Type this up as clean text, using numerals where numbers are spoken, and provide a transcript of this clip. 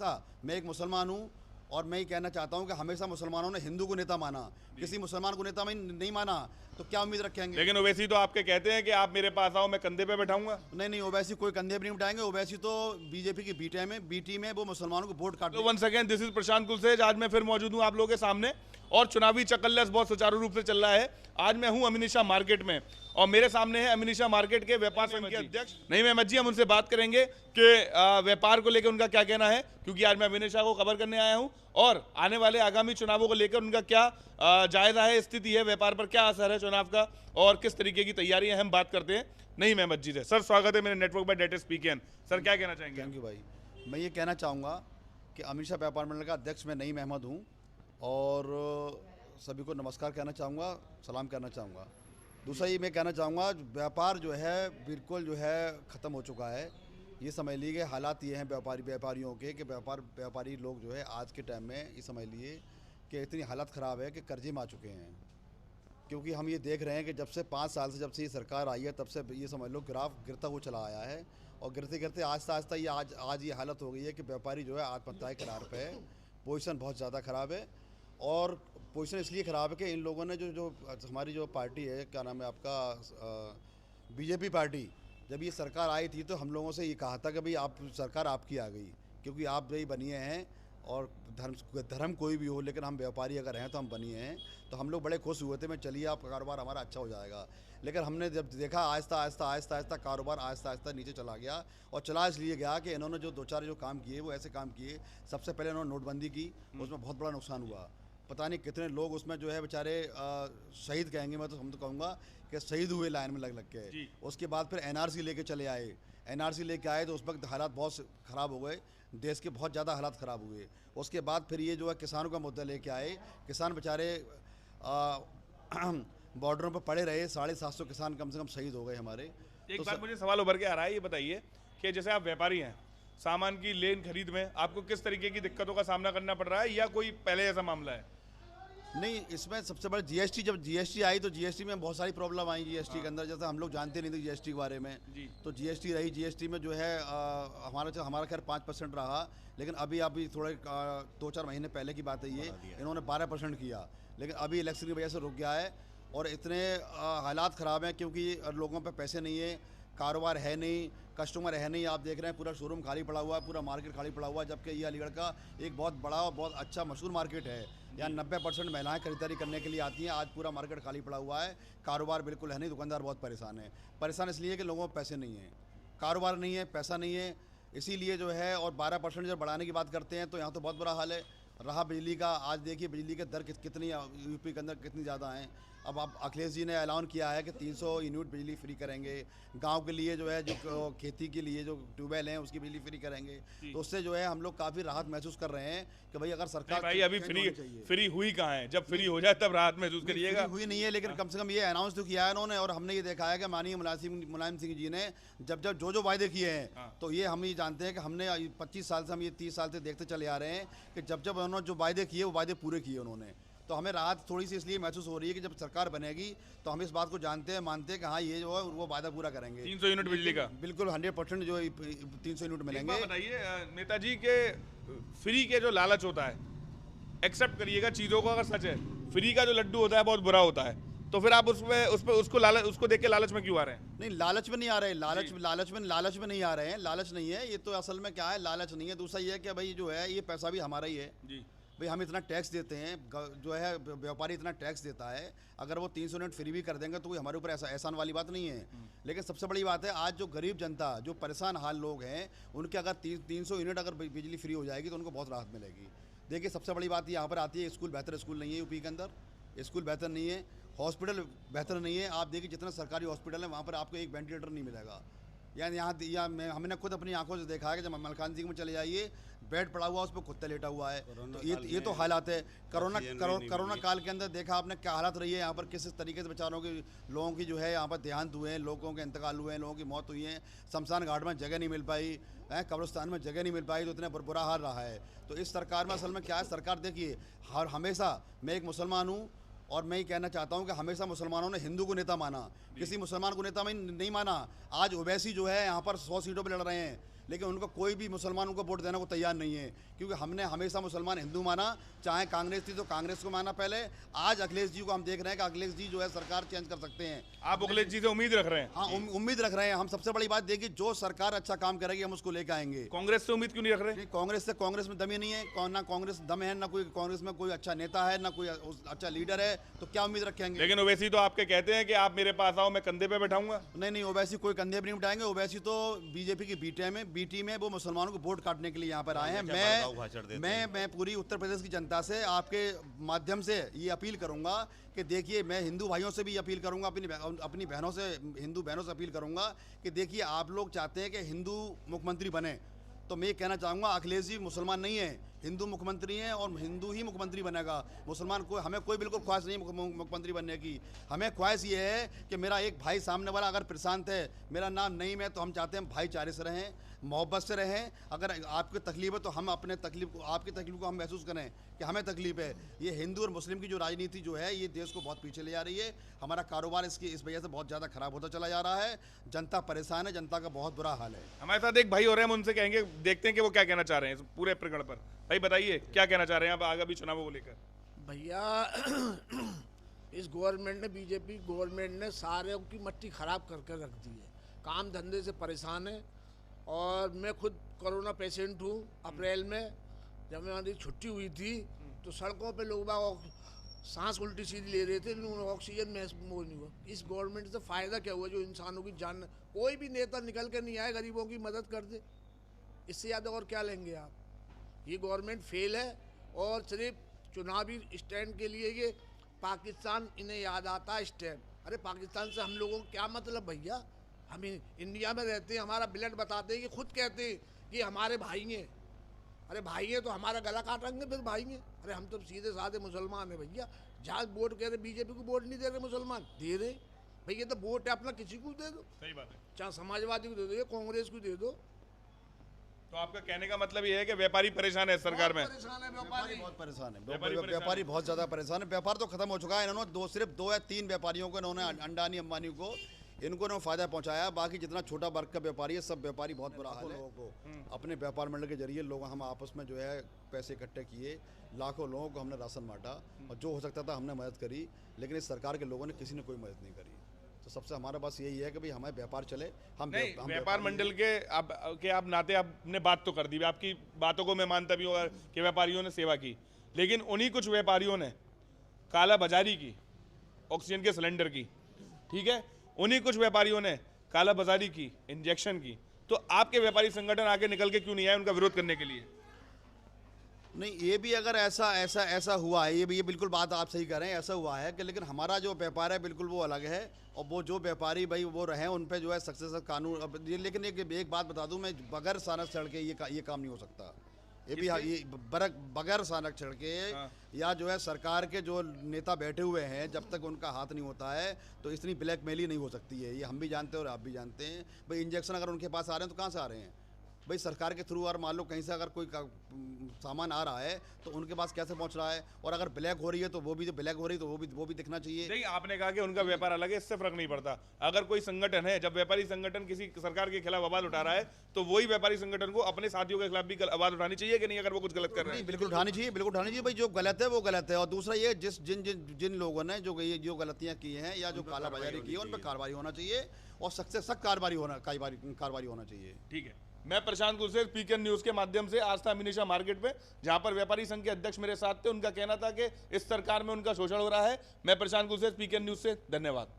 मैं एक मुसलमान हूँ और मैं ये कहना चाहता हूँ कि हमेशा मुसलमानों ने हिंदू को नेता माना, किसी मुसलमान को नेता में नहीं माना, तो क्या उम्मीद रखेंगे। लेकिन ओवैसी तो आपके कहते हैं कि आप मेरे पास आओ, मैं कंधे पे बैठाऊंगा। नहीं, ओवैसी कोई कंधे पर नहीं उठाएंगे। ओवैसी तो बीजेपी की बी टीम है, वो मुसलमानों को वोट काट। तो वन सेकेंड, दिस इज प्रशांत कुलसेज। आज मैं फिर मौजूद हूँ आप लोगों के सामने और चुनावी चकल्लस बहुत सुचारू रूप से चल रहा है। आज मैं हूँ अमीनिशा मार्केट में और मेरे सामने है अमीनिशा मार्केट के व्यापार संघ के अध्यक्ष नहीं मैं मज्जी। हम उनसे बात करेंगे कि व्यापार को लेकर उनका क्या कहना है, क्योंकि आज मैं अमीनिशा को खबर करने आया हूँ और आने वाले आगामी चुनावों को लेकर उनका क्या जायजा है, स्थिति है, व्यापार पर क्या असर है चुनाव का और किस तरीके की तैयारियां हम बात करते हैं। नहीं मैं मस्जिद है सर, स्वागत है मेरे नेटवर्क बाय डेट स्पीकन। सर क्या कहना चाहेंगे। थैंक यू भाई। मैं ये कहना चाहूँगा कि अमीनिशा व्यापार मंडल का अध्यक्ष मैं नईम अहमद हूँ और सभी को नमस्कार कहना चाहूँगा, सलाम कहना चाहूँगा। दूसरा ये मैं कहना चाहूँगा, व्यापार जो है बिल्कुल जो है ख़त्म हो चुका है। ये समझ लीजिए हालात ये हैं व्यापारियों के कि व्यापारी लोग जो है आज के टाइम में ये समझ लिए कि इतनी हालत ख़राब है कि कर्जे में आ चुके हैं। क्योंकि हम ये देख रहे हैं कि जब से 5 साल से जब से ये सरकार आई है तब से ये समझ लो ग्राफ गिरता हुआ चला आया है और गिरते गिरते आहिस्ता आहिस्ता ये आज ये हालत हो गई है कि व्यापारी जो है आत्महत्या के कगार पे है। पोजीशन बहुत ज़्यादा ख़राब है और पोजीशन इसलिए ख़राब है कि इन लोगों ने जो हमारी जो पार्टी है, क्या नाम है आपका, बीजेपी पार्टी, जब ये सरकार आई थी तो हम लोगों से ये कहा था कि भाई आप सरकार आपकी आ गई, क्योंकि आप भाई बनिए हैं और धर्म कोई भी हो, लेकिन हम व्यापारी अगर हैं तो हम बनिए हैं। तो हम लोग बड़े खुश हुए थे, मैं चलिए आप कारोबार हमारा अच्छा हो जाएगा। लेकिन हमने जब देखा आहिस्ता आहिस्ता कारोबार आहिस्ता आहिस्ता नीचे चला गया और चला इसलिए गया कि इन्होंने जो 2-4 जो काम किए वो ऐसे काम किए। सबसे पहले इन्होंने नोटबंदी की, उसमें बहुत बड़ा नुकसान हुआ। पता नहीं कितने लोग उसमें जो है बेचारे शहीद कहेंगे, मैं तो हम तो कहूँगा कि शहीद हुए लाइन में लग के। उसके बाद फिर एनआरसी लेके चले आए। एनआरसी लेके आए तो उस वक्त हालात बहुत ख़राब हो गए, देश के बहुत ज़्यादा हालात ख़राब हुए। उसके बाद फिर ये जो है किसानों का मुद्दा लेके आए। किसान बेचारे बॉर्डरों पर पड़े रहे, 750 किसान कम से कम शहीद हो गए हमारे। एक बात मुझे सवाल उभर के आ रहा है, ये बताइए कि जैसे आप व्यापारी हैं, सामान की लेन खरीद में आपको किस तरीके की दिक्कतों का सामना करना पड़ रहा है या कोई पहले ऐसा मामला है। नहीं, इसमें सबसे बड़ा जीएसटी, जब जीएसटी आई तो जीएसटी में बहुत सारी प्रॉब्लम आई जीएसटी के अंदर। जैसे हम लोग जानते नहीं थे जीएसटी के बारे में, तो जीएसटी रही। जीएसटी में जो है हमारा खैर 5% रहा, लेकिन अभी थोड़े 2-4 महीने पहले की बात है ये, इन्होंने 12% किया, लेकिन अभी इलेक्शन की वजह से रुक गया है। और इतने हालात ख़राब हैं क्योंकि लोगों पे पैसे नहीं है, कारोबार है नहीं, कस्टमर है नहीं। आप देख रहे हैं पूरा शोरूम खाली पड़ा हुआ है, पूरा मार्केट खाली पड़ा हुआ है, जबकि ये अलीगढ़ का एक बहुत बड़ा और बहुत अच्छा मशहूर मार्केट है। यहाँ 90% महिलाएं खरीदारी करने के लिए आती हैं। आज पूरा मार्केट खाली पड़ा हुआ है, कारोबार बिल्कुल है नहीं, दुकानदार बहुत परेशान है। परेशान इसलिए कि लोगों को पैसे नहीं हैं, कारोबार नहीं है, पैसा नहीं है, इसीलिए जो है। और 12% जब बढ़ाने की बात करते हैं तो यहाँ तो बहुत बुरा हाल है। रहा बिजली का, आज देखिए बिजली के दर कितनी यूपी के अंदर कितनी ज़्यादा हैं। अब आप अखिलेश जी ने ऐलान किया है कि 300 यूनिट बिजली फ्री करेंगे। गांव के लिए जो है, जो खेती के लिए जो ट्यूबवेल हैं उसकी बिजली फ्री करेंगे। तो उससे जो है हम लोग काफ़ी राहत महसूस कर रहे हैं कि भाई अगर सरकार भाई अभी फ्री हुई कहाँ है, जब फ्री हो जाए तब राहत महसूस करिएगा। हुई नहीं है, लेकिन कम से कम ये अनाउंस तो किया है इन्होंने। और हमने ये देखा है कि माननीय मुलायम सिंह जी ने जब जो वायदे किए हैं, तो ये हम ये जानते हैं कि हमने 25 साल से, हम ये 30 साल से देखते चले आ रहे हैं कि जब उन्होंने जो वायदे किए वो वायदे पूरे किए उन्होंने। तो हमें राहत थोड़ी सी इसलिए महसूस हो रही है कि जब सरकार बनेगी तो हम इस बात को जानते हैं, मानते हैं कि हाँ ये जो है वो वादा पूरा करेंगे। 300 यूनिट बिजली का बिल्कुल 100% जो 300 यूनिट मिलेंगे। बताइए नेताजी के फ्री के जो लालच होता है, एक्सेप्ट करिएगा चीज़ों को, अगर सच है फ्री का जो लड्डू होता है बहुत बुरा होता है, तो फिर आप उसको देख के लालच में क्यों आ रहे हैं। नहीं, लालच में नहीं आ रहे, लालच में नहीं आ रहे हैं। लालच नहीं है ये तो, असल में क्या है, लालच नहीं है। दूसरा ये है कि भाई जो है ये पैसा भी हमारा ही है जी। भाई हम इतना टैक्स देते हैं, जो है व्यापारी इतना टैक्स देता है, अगर वो 300 यूनिट फ्री भी कर देंगे तो कोई हमारे ऊपर ऐसा एहसान वाली बात नहीं है। लेकिन सबसे बड़ी बात है, आज जो गरीब जनता, जो परेशान हाल लोग हैं, उनके अगर 300 यूनिट अगर बिजली फ्री हो जाएगी तो उनको बहुत राहत मिलेगी। देखिए सबसे बड़ी बात यहाँ पर आती है, स्कूल बेहतर स्कूल नहीं है यूपी के अंदर, स्कूल बेहतर नहीं है, हॉस्पिटल बेहतर नहीं है। आप देखिए जितने सरकारी हॉस्पिटल हैं वहाँ पर आपको एक वेंटिलेटर नहीं मिलेगा। यहाँ हमने खुद अपनी आंखों से देखा है कि जब मलकान सिंह में चले जाइए, बेड पड़ा हुआ, उस पर कुत्ता लेटा हुआ है। तो ये तो हालात है। कोरोना काल के अंदर देखा आपने क्या हालात रही है यहाँ पर, किस तरीके से बेचारों की, लोगों की जो है यहाँ पर देहांत हुए हैं, लोगों के इंतकाल हुए हैं, लोगों की मौत हुई है। शमशान घाट में जगह नहीं मिल पाई है, कब्रिस्तान में जगह नहीं मिल पाई, तो इतना बुरा हाल रहा है। तो इस सरकार में असल में क्या है, सरकार देखिए हमेशा, मैं एक मुसलमान हूँ और मैं ये कहना चाहता हूँ कि हमेशा मुसलमानों ने हिंदू को नेता माना, किसी मुसलमान को नेता में नहीं माना। आज ओवैसी जो है यहाँ पर 100 सीटों पर लड़ रहे हैं, लेकिन उनको कोई भी मुसलमान उनको वोट देने को तैयार नहीं है, क्योंकि हमने हमेशा मुसलमान हिंदू माना, चाहे कांग्रेस थी तो कांग्रेस को माना पहले। आज अखिलेश जी को हम देख रहे हैं कि अखिलेश जी जो है सरकार चेंज कर सकते हैं। आप अखिलेश जी से उम्मीद रख रहे हैं? हाँ, उम्मीद रख रहे हैं हम। सबसे बड़ी बात देखिए, जो सरकार अच्छा काम करेगी हम उसको लेकर आएंगे। कांग्रेस से उम्मीद क्यों नहीं रख रहे? कांग्रेस में दम ही नहीं है, ना कांग्रेस दम है, ना कोई कांग्रेस में कोई अच्छा नेता है, ना कोई अच्छा लीडर है, तो क्या उम्मीद रखेंगे? लेकिन ओवैसी तो आपके कहते हैं कि आप मेरे पास आओ, मैं कंधे पे बैठाऊंगा। नहीं, ओवैसी कोई कंधे पर नहीं उठाएंगे। ओवैसी तो बीजेपी की बीटी में वो मुसलमानों को वोट काटने के लिए यहाँ पर आए हैं। मैं पूरी उत्तर प्रदेश की जनता से आपके माध्यम से ये अपील करूंगा कि देखिए, मैं हिंदू भाइयों से भी अपील करूंगा, अपनी बहनों से, हिंदू बहनों से अपील करूंगा कि देखिए, आप लोग चाहते हैं कि हिंदू मुख्यमंत्री बने, तो मैं ये कहना चाहूँगा अखिलेश जी मुसलमान नहीं है, हिंदू मुख्यमंत्री हैं और हिंदू ही मुख्यमंत्री बनेगा। मुसलमान को हमें कोई बिल्कुल ख्वाहिश नहीं मुख्यमंत्री बनने की। हमें ख्वाहिश ये है कि मेरा एक भाई सामने वाला अगर प्रशांत है, मेरा नाम नईम है, तो हम चाहते हैं भाईचारे से रहें, मोहब्बत से रहें। अगर आपकी तकलीफ है तो हम अपने तकलीफ को, आपकी तकलीफ को हम महसूस करें कि हमें तकलीफ है। ये हिंदू और मुस्लिम की जो राजनीति जो है, ये देश को बहुत पीछे ले जा रही है। हमारा कारोबार इस वजह से बहुत ज़्यादा खराब होता चला जा रहा है। जनता परेशान है, जनता का बहुत बुरा हाल है। हमारे साथ एक भाई हो रहे हैं, हम उनसे कहेंगे, देखते हैं कि वो क्या कहना चाह रहे हैं इस पूरे प्रकरण पर। भाई बताइए, क्या कहना चाह रहे हैं आप आगामी चुनावों को लेकर? भैया इस गवर्नमेंट ने, बीजेपी गवर्नमेंट ने सारे की मट्टी खराब करके रख दी है। काम धंधे से परेशान है। और मैं खुद कोरोना पेशेंट हूँ। अप्रैल में जब मेरी छुट्टी हुई थी तो सड़कों पे लोग सांस उल्टी सीधी ले रहे थे, ऑक्सीजन महसूस नहीं हुआ। इस गवर्नमेंट से फ़ायदा क्या हुआ जो इंसानों की जान, कोई भी नेता निकल के नहीं आए गरीबों की मदद कर दे। इससे ज़्यादा और क्या लेंगे आप? ये गवर्नमेंट फेल है और सिर्फ चुनावी स्टैंड के लिए ये पाकिस्तान इन्हें याद आता है स्टैंड। अरे पाकिस्तान से हम लोगों को क्या मतलब भैया? हम इंडिया में रहते हैं, हमारा ब्लड बताते हैं कि खुद कहते हैं कि हमारे भाई हैं। अरे भाई हैं तो हमारा गला काटेंगे फिर भाई हैं? अरे हम तो सीधे साधे मुसलमान हैं भैया। जहाँ वोट कह रहे, बीजेपी को वोट नहीं दे रहे मुसलमान, दे रहे भैया। तो वोट है अपना, किसी को दे दो। सही बात है। चाहे समाजवादी को दे दो या कांग्रेस को दे दो। तो आपका कहने का मतलब ये है कि व्यापारी परेशान है सरकार में? परेशान है व्यापारी बहुत परेशान है। व्यापारी बहुत ज़्यादा परेशान है। व्यापार तो खत्म हो चुका है। इन्होंने सिर्फ 2 या 3 व्यापारियों को, इन्होंने अंडानी अंबानी को, इनको ने फ़ायदा पहुंचाया। बाकी जितना छोटा वर्ग का व्यापारी है, सब व्यापारी बहुत बुरा हाल है। लोगों को अपने व्यापार मंडल के जरिए लोग, हम आपस में जो है पैसे इकट्ठे किए, लाखों लोगों को हमने राशन बांटा और जो हो सकता था हमने मदद करी। लेकिन इस सरकार के लोगों ने किसी ने कोई मदद नहीं करी। तो सबसे हमारा बस यही है कि भाई हमें व्यापार चले। हम व्यापार मंडल के आप नाते आपने बात तो कर दी, आपकी बातों को मैं मानता भी हूँ कि व्यापारियों ने सेवा की, लेकिन उन्हीं कुछ व्यापारियों ने कालाबाजारी की ऑक्सीजन के सिलेंडर की, ठीक है, उन्हीं कुछ व्यापारियों ने कालाबाजारी की इंजेक्शन की। तो आपके व्यापारी संगठन आगे निकल के क्यों नहीं आए उनका विरोध करने के लिए? नहीं, ये भी अगर ऐसा हुआ है, ये बिल्कुल बात आप सही कह रहे हैं, ऐसा हुआ है कि लेकिन हमारा जो व्यापार है बिल्कुल वो अलग है। और वो जो व्यापारी भाई वो रहे, उन पे जो है सक्सेस कानून। अब ये, लेकिन एक बात बता दूं मैं, बगैर सानक चढ़ के ये काम नहीं हो सकता। ये भी ये बगैर सानक चढ़ के या जो है सरकार के जो नेता बैठे हुए हैं, जब तक उनका हाथ नहीं होता है तो इतनी ब्लैकमेल ही नहीं हो सकती है। ये हम भी जानते हैं और आप भी जानते हैं। भाई इंजेक्शन अगर उनके पास आ रहे हैं तो कहाँ से आ रहे हैं? भाई सरकार के थ्रू, और मान लो कहीं से अगर कोई सामान आ रहा है तो उनके पास कैसे पहुंच रहा है? और अगर ब्लैक हो रही है तो वो भी दिखना चाहिए। नहीं, आपने कहा कि उनका व्यापार अलग है, इससे फर्क नहीं पड़ता। अगर कोई संगठन है, जब व्यापारी संगठन किसी सरकार के खिलाफ आवाज उठा रहा है, तो वही व्यापारी संगठन को अपने साथियों के खिलाफ भी आवाज उठानी चाहिए कि नहीं, अगर वो कुछ गलत कर रहे हैं? बिल्कुल उठानी चाहिए भाई। जो गलत है वो गलत है। और दूसरा ये, जिन लोगों ने जो गलतियां की हैं या जो कालाबाजारी की है, उन पर कार्रवाई होना चाहिए और सख्त से सख्त कार्रवाई होना चाहिए। ठीक है। मैं प्रशांत कुलसे, पीकेएन न्यूज के माध्यम से आज था अमीनिशा मार्केट में, जहां पर व्यापारी संघ के अध्यक्ष मेरे साथ थे। उनका कहना था कि इस सरकार में उनका शोषण हो रहा है। मैं प्रशांत कुलसे, पीकेएन न्यूज से, धन्यवाद।